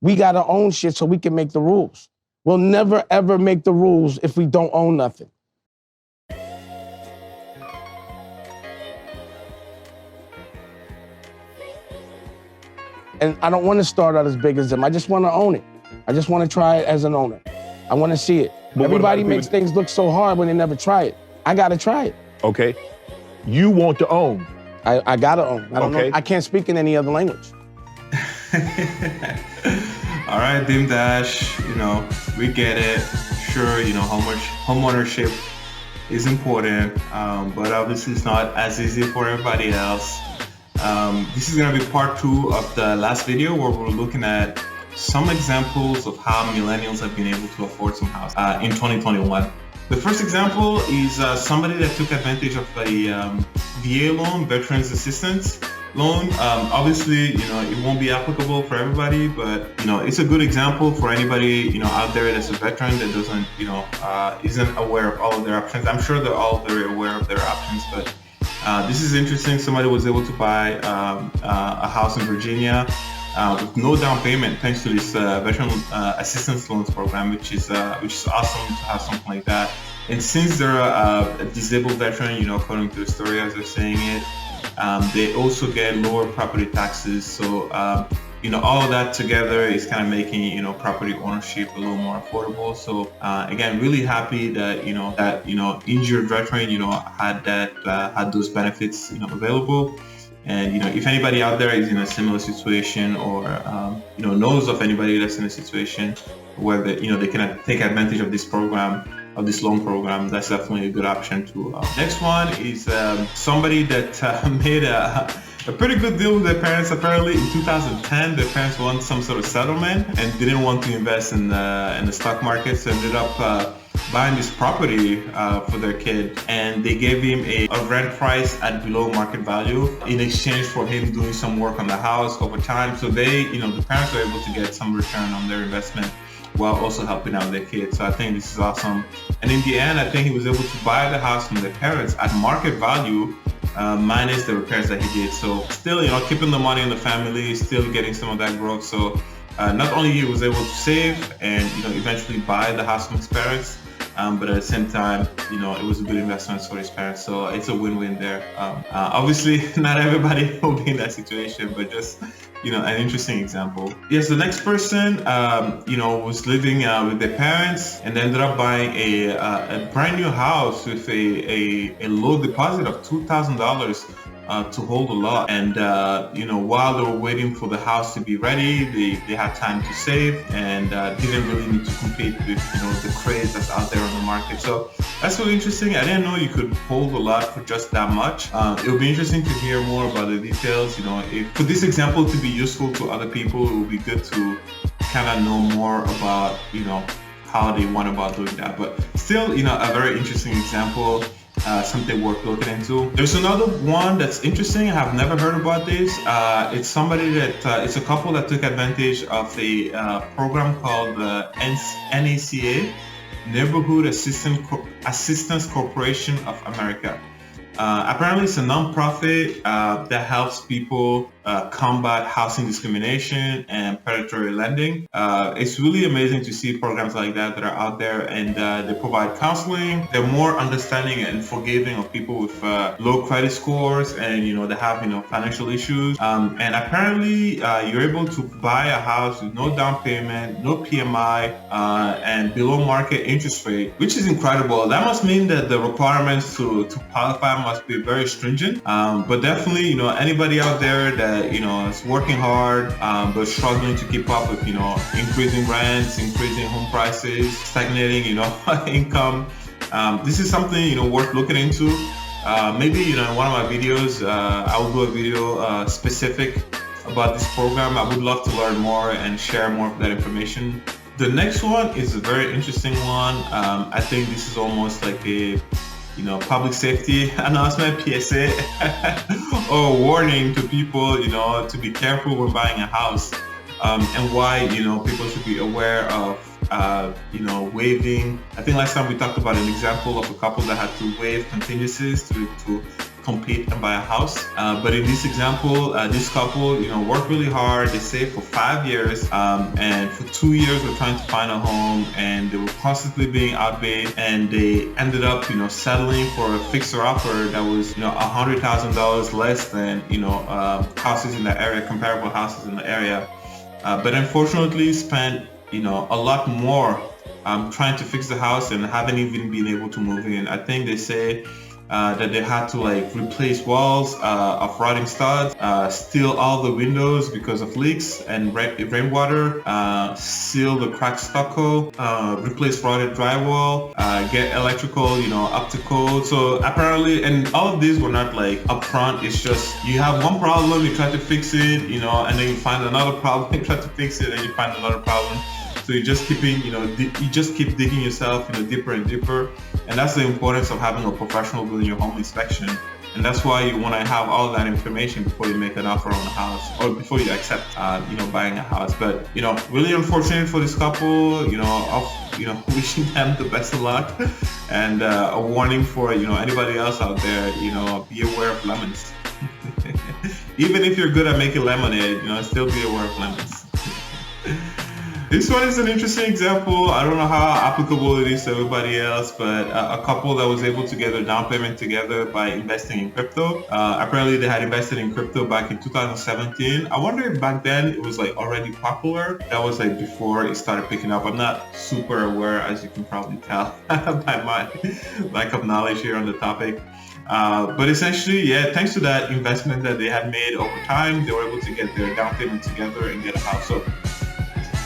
We got to own shit so we can make the rules. We'll never, ever make the rules if we don't own nothing. And I don't want to start out as big as them. I just want to own it. I just want to try it as an owner. I want to see it. But everybody makes things look so hard when they never try it. I got to try it. Okay. You want to own. I got to own. I don't know. I can't speak in any other language. All right, Dim Dash, we get it. Sure, how much homeownership is important, but obviously it's not as easy for everybody else. This is gonna be part 2 of the last video where we're looking at some examples of how millennials have been able to afford some house in 2021. The first example is somebody that took advantage of a VA loan, Veterans Assistance loan. Obviously, it won't be applicable for everybody, but it's a good example for anybody out there that's a veteran that doesn't isn't aware of all of their options. I'm sure they're all very aware of their options, but this is interesting. Somebody was able to buy a house in Virginia with no down payment thanks to this Veteran Assistance Loans program, which is awesome to have something like that. And since they're a disabled veteran, according to the story as they're saying it, they also get lower property taxes. So, all of that together is kind of making, property ownership a little more affordable. So, again, really happy that, injured veteran, had those benefits, available. And, if anybody out there is in a similar situation or, knows of anybody that's in a situation where, they can take advantage of this program, of this loan program, that's definitely a good option too. Next one is somebody that made a pretty good deal with their parents. Apparently in 2010, their parents won some sort of settlement and didn't want to invest in the stock market, so ended up buying this property for their kid, and they gave him a rent price at below market value in exchange for him doing some work on the house over time. So they, the parents were able to get some return on their investment while also helping out their kids. So I think this is awesome. And in the end, I think he was able to buy the house from their parents at market value, minus the repairs that he did. So still, keeping the money in the family, still getting some of that growth. So not only he was able to save and eventually buy the house from his parents, but at the same time, it was a good investment for his parents. So it's a win-win there. Obviously, not everybody will be in that situation, but just an interesting example. Yes, the next person, was living with their parents and ended up buying a brand new house with a low deposit of $2,000 to hold a lot. And while they were waiting for the house to be ready, they had time to save and didn't really need to compete with the craze that's out there on the market. So that's really interesting. I didn't know you could hold a lot for just that much. It would be interesting to hear more about the details. If for this example to be useful to other people, it would be good to kind of know more about how they went about doing that. But still, a very interesting example. Something worth looking into. There's another one that's interesting. I have never heard about this. It's somebody that it's a couple that took advantage of a program called the NACA, Neighborhood Assistance Corporation of America. Apparently, it's a nonprofit that helps people combat housing discrimination and predatory lending. It's really amazing to see programs like that are out there, and they provide counseling. They're more understanding and forgiving of people with low credit scores, and they have financial issues. And apparently, you're able to buy a house with no down payment, no PMI, and below market interest rate, which is incredible. That must mean that the requirements to qualify must be very stringent. But definitely, anybody out there that is working hard but struggling to keep up with increasing rents, increasing home prices, stagnating income, this is something worth looking into. Maybe in one of my videos I will do a video specific about this program. I would love to learn more and share more of that information. The next one is a very interesting one. I think this is almost like a public safety announcement, PSA, or warning to people, to be careful when buying a house, and why, people should be aware of, waiving. I think last time we talked about an example of a couple that had to waive contingencies to compete and buy a house. But in this example, this couple, worked really hard. They saved for 5 years, and for 2 years were trying to find a home, and they were constantly being outbid, and they ended up, settling for a fixer-upper that was, $100,000 less than, houses in the area, comparable houses in the area. But unfortunately, spent, a lot more trying to fix the house and haven't even been able to move in. I think they say that they had to replace walls of rotting studs, seal all the windows because of leaks and rainwater, seal the cracked stucco, replace rotted drywall, get electrical, up to code. So apparently, and all of these were not upfront. It's just you have one problem, you try to fix it, and then you find another problem, you try to fix it, and you find another problem. So you just keep digging yourself, deeper and deeper. And that's the importance of having a professional doing your home inspection. And that's why you want to have all that information before you make an offer on a house or before you accept, buying a house. But, really unfortunate for this couple, wishing them the best of luck, and a warning for, anybody else out there, be aware of lemons. Even if you're good at making lemonade, still be aware of lemons. This one is an interesting example. I don't know how applicable it is to everybody else, but a couple that was able to get their down payment together by investing in crypto. Apparently they had invested in crypto back in 2017. I wonder if back then it was already popular. That was before it started picking up. I'm not super aware, as you can probably tell by my lack of knowledge here on the topic. But essentially, thanks to that investment that they had made over time, they were able to get their down payment together and get a house. So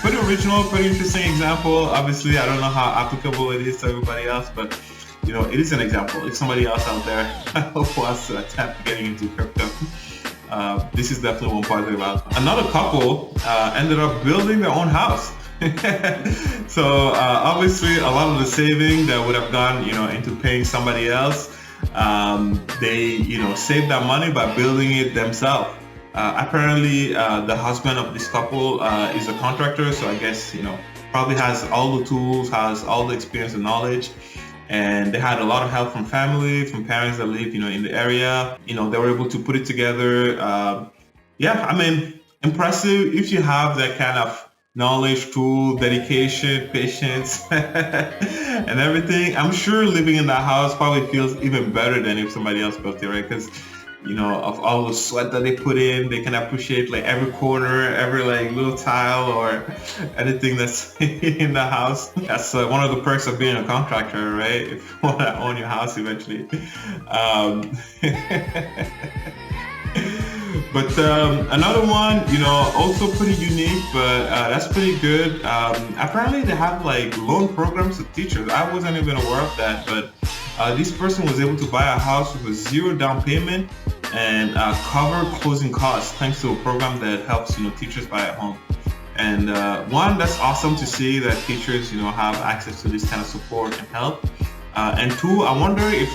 pretty original, pretty interesting example. Obviously, I don't know how applicable it is to everybody else, but it is an example. If somebody else out there wants to attempt getting into crypto, this is definitely one positive outcome. Another couple ended up building their own house. So obviously, a lot of the saving that would have gone, into paying somebody else, they, saved that money by building it themselves. Apparently, the husband of this couple is a contractor, so I guess, probably has all the tools, has all the experience and knowledge, and they had a lot of help from family, from parents that live, in the area. They were able to put it together. Impressive if you have that kind of knowledge, tool, dedication, patience, and everything. I'm sure living in that house probably feels even better than if somebody else built it, right? Because of all the sweat that they put in, they can appreciate every corner, every little tile or anything that's in the house. That's one of the perks of being a contractor, right? If you want to own your house eventually. But another one, also pretty unique, but that's pretty good. Apparently they have loan programs to teachers. I wasn't even aware of that, but this person was able to buy a house with a 0 down payment and cover closing costs thanks to a program that helps teachers buy a home. And one, that's awesome to see that teachers have access to this kind of support and help. And two, I wonder if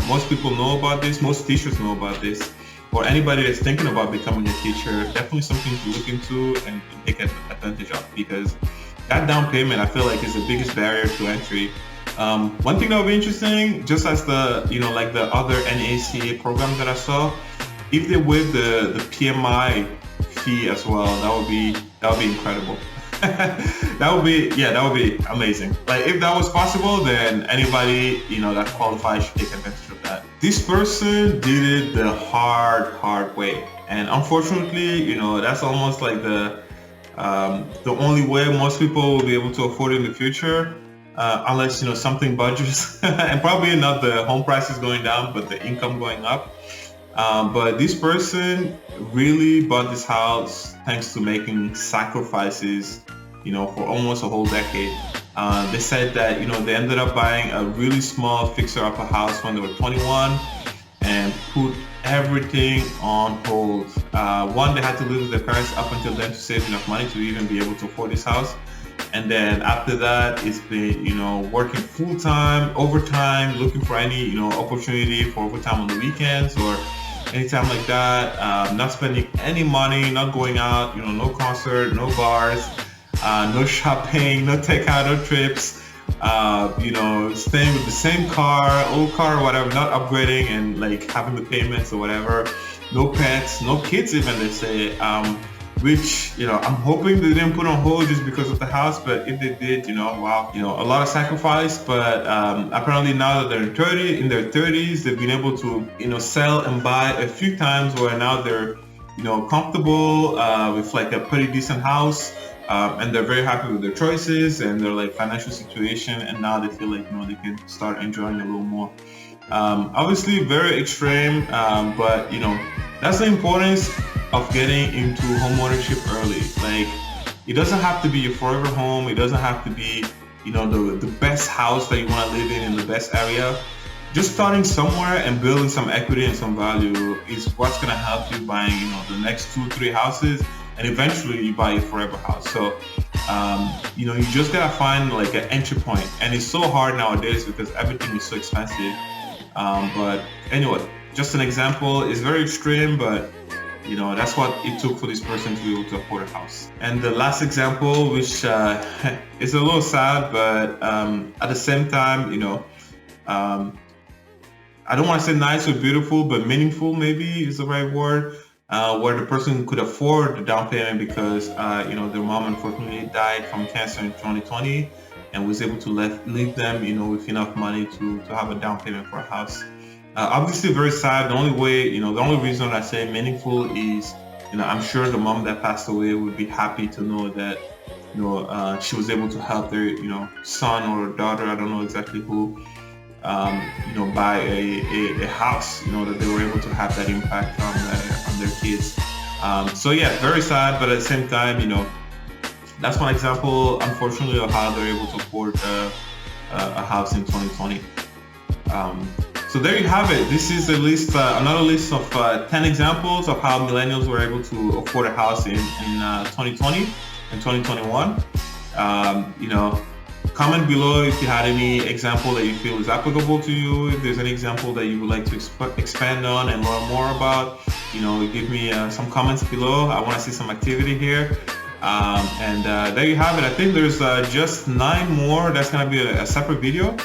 most people know about this, most teachers know about this, or anybody that's thinking about becoming a teacher. Definitely something to look into and take advantage of, because that down payment I feel is the biggest barrier to entry. One thing that would be interesting, just as the the other NACA program that I saw, if they waive the PMI fee as well, that would be incredible. that would be amazing. If that was possible, then anybody that qualifies should take advantage of that. This person did it the hard way, and unfortunately, that's almost the only way most people will be able to afford it in the future. Unless something budgets and probably not the home prices going down, but the income going up. But this person really bought this house thanks to making sacrifices, for almost a whole decade. They said that they ended up buying a really small fixer-upper house when they were 21 and put everything on hold. One, they had to live with their parents up until then to save enough money to even be able to afford this house. And then after that, it's been, working full-time, overtime, looking for any, opportunity for overtime on the weekends or anytime like that. Not spending any money, not going out, no concert, no bars, no shopping, no takeout, no trips. you know, staying with the same car, old car or whatever, not upgrading and like having the payments or whatever. No pets, no kids even, they say. Which, you know, I'm hoping they didn't put on hold just because of the house, but if they did, you know, wow, you know, a lot of sacrifice. But apparently now that they're in their 30s, they've been able to, you know, sell and buy a few times where now they're, you know, comfortable with like a pretty decent house. And they're very happy with their choices and their like financial situation, and now they feel like, you know, they can start enjoying a little more. Obviously very extreme, but you know, that's the importance of getting into homeownership early. Like, it doesn't have to be your forever home. It doesn't have to be, you know, the best house that you want to live in the best area. Just starting somewhere and building some equity and some value is what's going to help you buying, you know, the next 2-3 houses, and eventually you buy your forever house. So, you know, you just got to find like an entry point, and it's so hard nowadays because everything is so expensive. But anyway, just an example. It's very extreme, but you know, that's what it took for this person to be able to afford a house. And the last example, which is a little sad, but at the same time, you know, I don't want to say nice or beautiful, but meaningful maybe is the right word, where the person could afford the down payment because, you know, their mom unfortunately died from cancer in 2020 and was able to leave them, you know, with enough money to have a down payment for a house. Obviously very sad. The only way, you know, the only reason I say meaningful is, you know, I'm sure the mom that passed away would be happy to know that, you know, she was able to help their, you know, son or daughter, I don't know exactly who, you know, buy a house, you know, that they were able to have that impact on their kids. So yeah, very sad, but at the same time, you know, that's one example, unfortunately, of how they're able to afford a house in 2020. So there you have it. This is a list, another list of 10 examples of how millennials were able to afford a house in 2020 and 2021. You know, comment below if you had any example that you feel is applicable to you. If there's any example that you would like to expand on and learn more about, you know, give me some comments below. I want to see some activity here. And there you have it. I think there's just 9 more. That's going to be a separate video.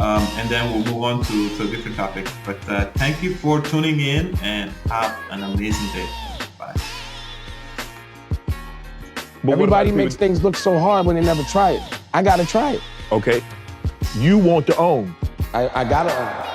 And then we'll move on to a different topic. But thank you for tuning in and have an amazing day. Bye. Everybody makes things look so hard when they never try it. I gotta try it. Okay. You want to own. I gotta own it.